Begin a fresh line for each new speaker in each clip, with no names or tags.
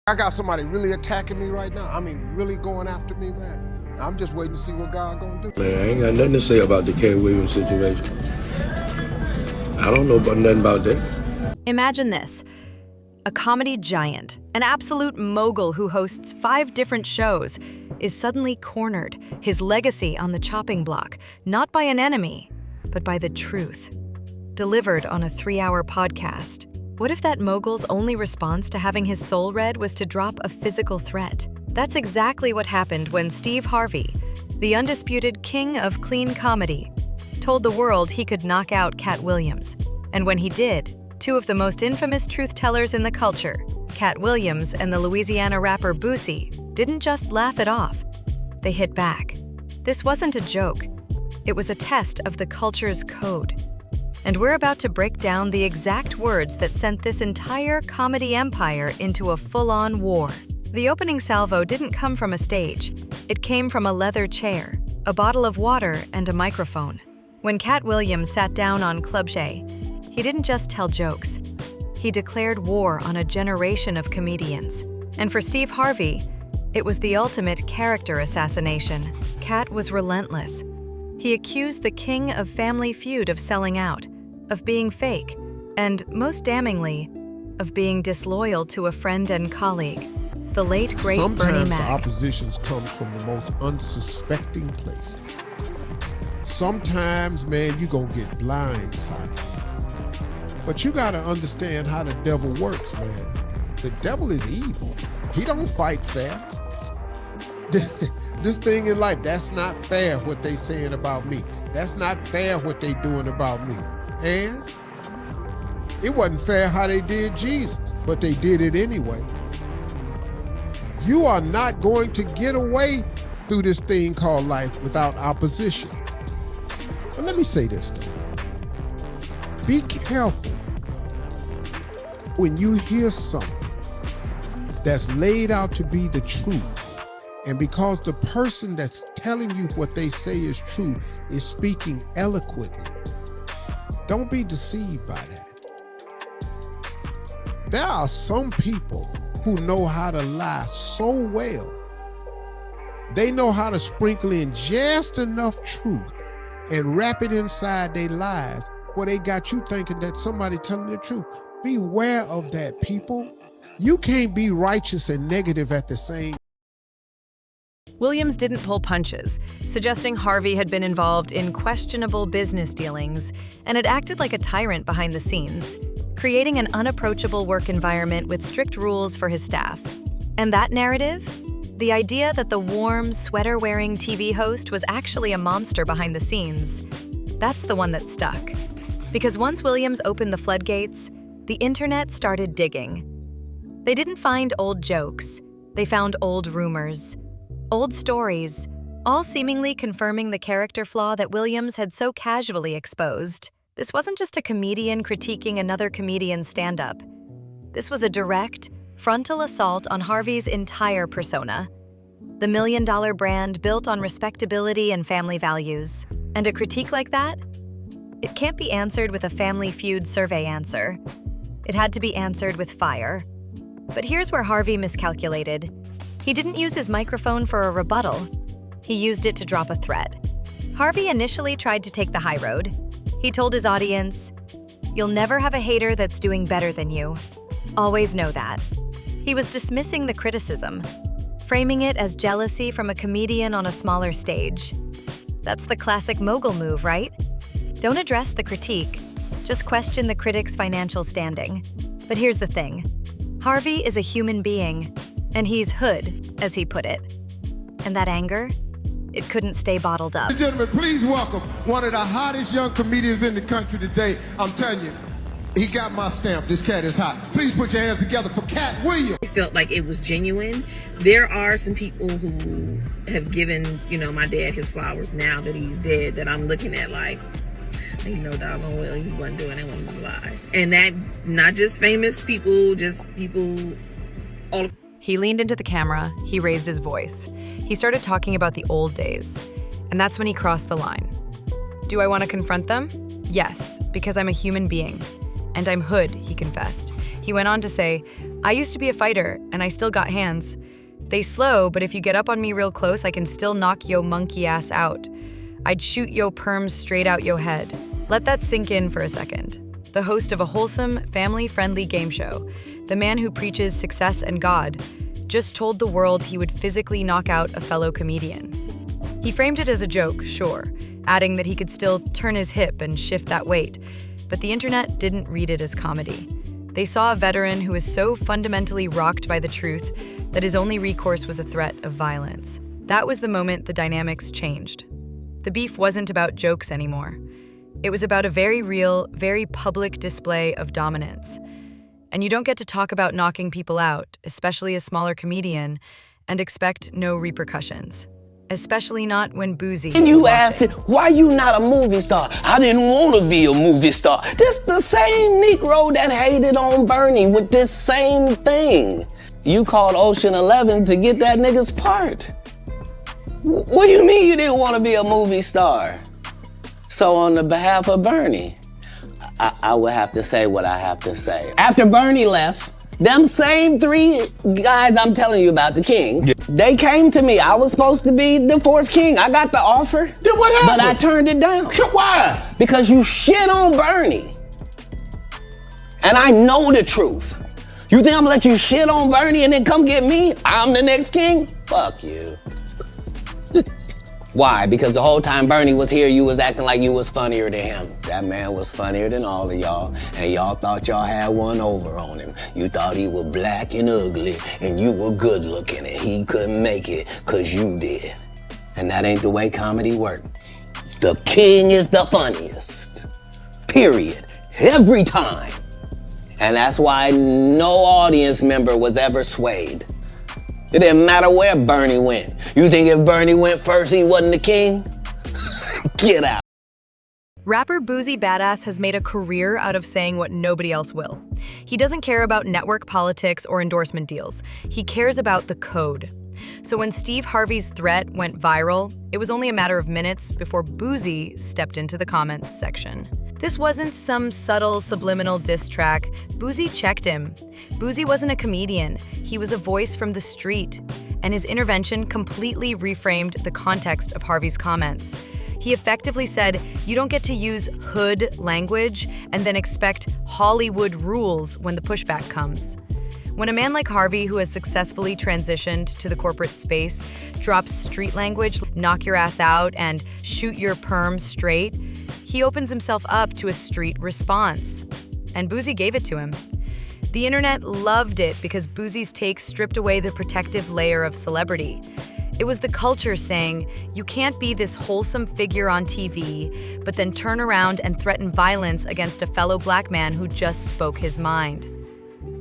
I got somebody really attacking me right now. I mean, really going after me, man. I'm just waiting to see what God gonna do.
Man, I ain't got nothing to say about the Katt Williams situation. I don't know about nothing about that.
Imagine this. A comedy giant, an absolute mogul who hosts 5 different shows, is suddenly cornered, his legacy on the chopping block, not by an enemy, but by the truth. Delivered on a 3-hour podcast. What if that mogul's only response to having his soul read was to drop a physical threat? That's exactly what happened when Steve Harvey, the undisputed king of clean comedy, told the world he could knock out Katt Williams. And when he did, 2 of the most infamous truth-tellers in the culture, Katt Williams and the Louisiana rapper Boosie, didn't just laugh it off. They hit back. This wasn't a joke. It was a test of the culture's code. And we're about to break down the exact words that sent this entire comedy empire into a full-on war. The opening salvo didn't come from a stage. It came from a leather chair, a bottle of water, and a microphone. When Katt Williams sat down on Club Shay, he didn't just tell jokes. He declared war on a generation of comedians. And for Steve Harvey, it was the ultimate character assassination. Katt was relentless. He accused the king of Family Feud of selling out, of being fake, and, most damningly, of being disloyal to a friend and colleague, the late, great Bernie Mac.
Sometimes the oppositions come from the most unsuspecting places. Sometimes, man, you gonna get blindsided. But you gotta understand how the devil works, man. The devil is evil. He don't fight fair. This thing in life, that's not fair what they saying about me. That's not fair what they doing about me. And it wasn't fair how they did Jesus, but they did it anyway. You are not going to get away through this thing called life without opposition. But let me say this though. Be careful when you hear something that's laid out to be the truth. And because the person that's telling you what they say is true is speaking eloquently, don't be deceived by that. There are some people who know how to lie so well. They know how to sprinkle in just enough truth and wrap it inside their lives where they got you thinking that somebody telling the truth. Beware of that, people. You can't be righteous and negative at the same time.
Williams didn't pull punches, suggesting Harvey had been involved in questionable business dealings and had acted like a tyrant behind the scenes, creating an unapproachable work environment with strict rules for his staff. And that narrative? The idea that the warm, sweater-wearing TV host was actually a monster behind the scenes, that's the one that stuck. Because once Williams opened the floodgates, the internet started digging. They didn't find old jokes, they found old rumors. Old stories, all seemingly confirming the character flaw that Williams had so casually exposed. This wasn't just a comedian critiquing another comedian's stand-up. This was a direct, frontal assault on Harvey's entire persona. The $1 million brand built on respectability and family values. And a critique like that? It can't be answered with a Family Feud survey answer. It had to be answered with fire. But here's where Harvey miscalculated. He didn't use his microphone for a rebuttal. He used it to drop a threat. Harvey initially tried to take the high road. He told his audience, "You'll never have a hater that's doing better than you. Always know that." He was dismissing the criticism, framing it as jealousy from a comedian on a smaller stage. That's the classic mogul move, right? Don't address the critique, just question the critic's financial standing. But here's the thing. Harvey is a human being. And he's hood, as he put it. And that anger, it couldn't stay bottled up.
Gentlemen, please welcome one of the hottest young comedians in the country today. I'm telling you, he got my stamp. This cat is hot. Please put your hands together for Katt Williams.
I felt like it was genuine. There are some people who have given, my dad his flowers now that he's dead, that I'm looking at like, doggone well, he wasn't doing that when he was alive. And that, not just famous people, just people all.
He leaned into the camera, he raised his voice. He started talking about the old days, and that's when he crossed the line. Do I want to confront them? Yes, because I'm a human being. And I'm hood, he confessed. He went on to say, I used to be a fighter, and I still got hands. They slow, but if you get up on me real close, I can still knock yo monkey ass out. I'd shoot yo perms straight out yo head. Let that sink in for a second. The host of a wholesome, family-friendly game show, the man who preaches success and God, just told the world he would physically knock out a fellow comedian. He framed it as a joke, sure, adding that he could still turn his hip and shift that weight, but the internet didn't read it as comedy. They saw a veteran who was so fundamentally rocked by the truth that his only recourse was a threat of violence. That was the moment the dynamics changed. The beef wasn't about jokes anymore. It was about a very real, very public display of dominance. And you don't get to talk about knocking people out, especially a smaller comedian, and expect no repercussions. Especially not when Boosie.
And you asked it, why you not a movie star? I didn't want to be a movie star. This the same Negro that hated on Bernie with this same thing. You called Ocean 11 to get that nigga's part. What do you mean you didn't want to be a movie star? So on the behalf of Bernie, I would have to say what I have to say. After Bernie left, them same three guys I'm telling you about, the kings, they came to me. I was supposed to be the fourth king. I got the offer.
Then what happened?
But I turned it down.
Why?
Because you shit on Bernie. And I know the truth. You think I'm gonna let you shit on Bernie and then come get me? I'm the next king? Fuck you. Why? Because the whole time Bernie was here, you was acting like you was funnier than him. That man was funnier than all of y'all, and y'all thought y'all had one over on him. You thought he was black and ugly, and you were good looking, and he couldn't make it, cause you did. And that ain't the way comedy works. The king is the funniest. Period. Every time. And that's why no audience member was ever swayed. It didn't matter where Bernie went. You think if Bernie went first, he wasn't the king? Get out.
Rapper Boosie Badass has made a career out of saying what nobody else will. He doesn't care about network politics or endorsement deals. He cares about the code. So when Steve Harvey's threat went viral, it was only a matter of minutes before Boosie stepped into the comments section. This wasn't some subtle subliminal diss track. Boosie checked him. Boosie wasn't a comedian. He was a voice from the street. And his intervention completely reframed the context of Harvey's comments. He effectively said, you don't get to use hood language and then expect Hollywood rules when the pushback comes. When a man like Harvey, who has successfully transitioned to the corporate space, drops street language, knock your ass out, and shoot your perm straight, he opens himself up to a street response. And Boosie gave it to him. The internet loved it because Boosie's take stripped away the protective layer of celebrity. It was the culture saying, you can't be this wholesome figure on TV, but then turn around and threaten violence against a fellow black man who just spoke his mind.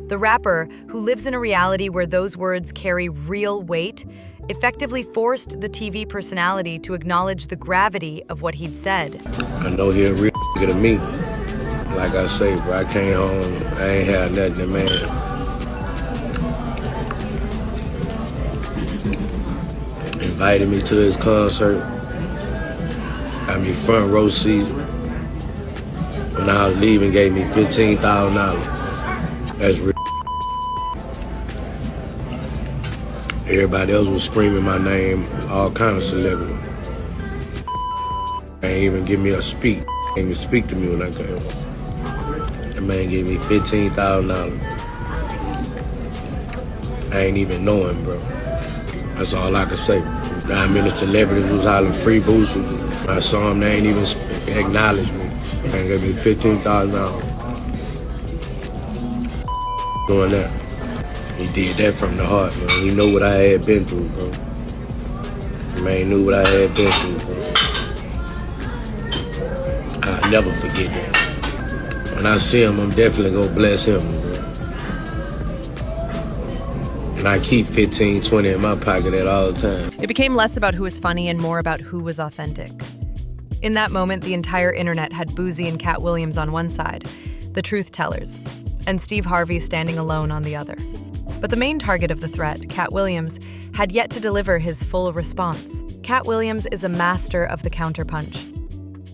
The rapper, who lives in a reality where those words carry real weight, effectively forced the TV personality to acknowledge the gravity of what he'd said.
I know he a real nigga to me. Like I say, bro, I came home, I ain't had nothing to man. Invited me to his concert. Got me front row seat. When I was leaving, gave me $15,000. That's real. Everybody else was screaming my name, all kind of celebrity. They ain't even give me a speak. They ain't even speak to me when I came home. That man gave me $15,000. I ain't even know him, bro. That's all I could say. How many celebrities was hollering free Boosie? When I saw him, they ain't even acknowledge me. They gave me $15,000. Doing that. He did that from the heart, man. He knew what I had been through, bro. The man knew what I had been through, bro. I'll never forget that. When I see him, I'm definitely gonna bless him, bro. And I keep 15, 20 in my pocket at all times.
It became less about who was funny and more about who was authentic. In that moment, the entire internet had Boosie and Katt Williams on one side, the truth tellers, and Steve Harvey standing alone on the other. But the main target of the threat, Katt Williams, had yet to deliver his full response. Katt Williams is a master of the counterpunch.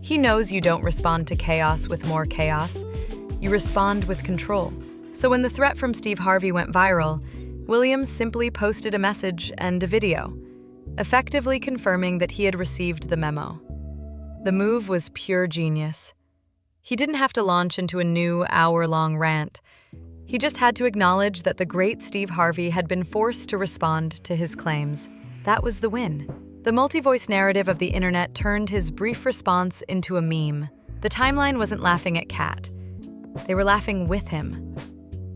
He knows you don't respond to chaos with more chaos. You respond with control. So when the threat from Steve Harvey went viral, Williams simply posted a message and a video, effectively confirming that he had received the memo. The move was pure genius. He didn't have to launch into a new hour-long rant. He just had to acknowledge that the great Steve Harvey had been forced to respond to his claims. That was the win. The multi-voice narrative of the internet turned his brief response into a meme. The timeline wasn't laughing at Katt. They were laughing with him.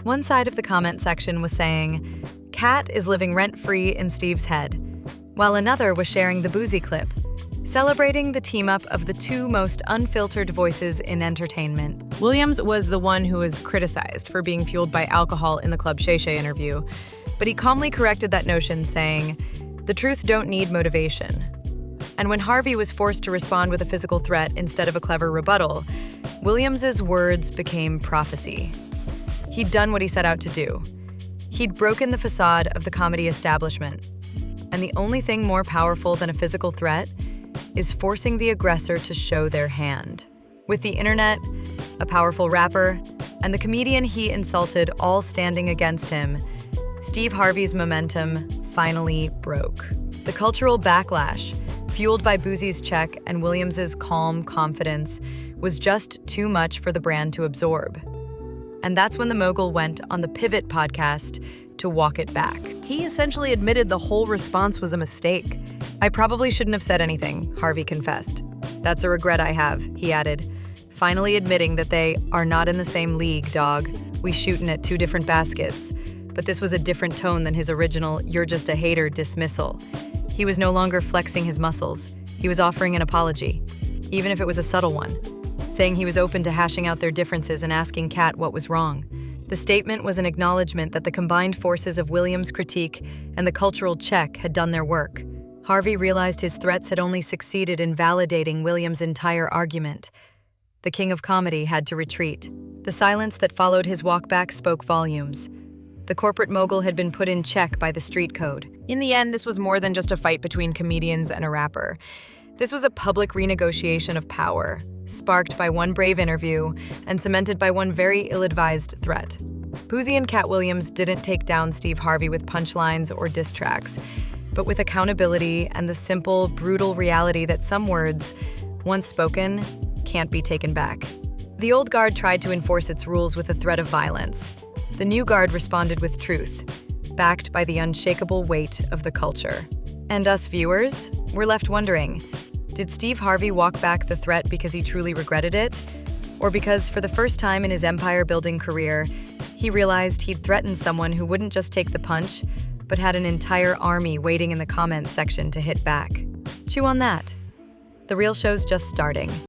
One side of the comment section was saying, "Katt is living rent-free in Steve's head," while another was sharing the Boosie clip, celebrating the team-up of the two most unfiltered voices in entertainment. Williams was the one who was criticized for being fueled by alcohol in the Club Shay Shay interview, but he calmly corrected that notion, saying, "The truth don't need motivation." And when Harvey was forced to respond with a physical threat instead of a clever rebuttal, Williams's words became prophecy. He'd done what he set out to do. He'd broken the facade of the comedy establishment. And the only thing more powerful than a physical threat is forcing the aggressor to show their hand. With the internet, a powerful rapper, and the comedian he insulted all standing against him, Steve Harvey's momentum finally broke. The cultural backlash, fueled by Boosie's check and Williams's calm confidence, was just too much for the brand to absorb. And that's when the mogul went on the Pivot podcast to walk it back. He essentially admitted the whole response was a mistake. "I probably shouldn't have said anything," Harvey confessed. "That's a regret I have," he added, finally admitting that they are not in the same league, dog. We shootin' at two different baskets. But this was a different tone than his original "you're just a hater" dismissal. He was no longer flexing his muscles. He was offering an apology, even if it was a subtle one, saying he was open to hashing out their differences and asking Katt what was wrong. The statement was an acknowledgement that the combined forces of Williams' critique and the cultural check had done their work. Harvey realized his threats had only succeeded in validating Williams' entire argument. The king of comedy had to retreat. The silence that followed his walk back spoke volumes. The corporate mogul had been put in check by the street code. In the end, this was more than just a fight between comedians and a rapper. This was a public renegotiation of power, sparked by one brave interview and cemented by one very ill-advised threat. Boosie and Katt Williams didn't take down Steve Harvey with punchlines or diss tracks, but with accountability and the simple, brutal reality that some words, once spoken, can't be taken back. The old guard tried to enforce its rules with a threat of violence. The new guard responded with truth, backed by the unshakable weight of the culture. And us viewers, we're left wondering, did Steve Harvey walk back the threat because he truly regretted it? Or because, for the first time in his empire-building career, he realized he'd threatened someone who wouldn't just take the punch, but had an entire army waiting in the comments section to hit back? Chew on that. The real show's just starting.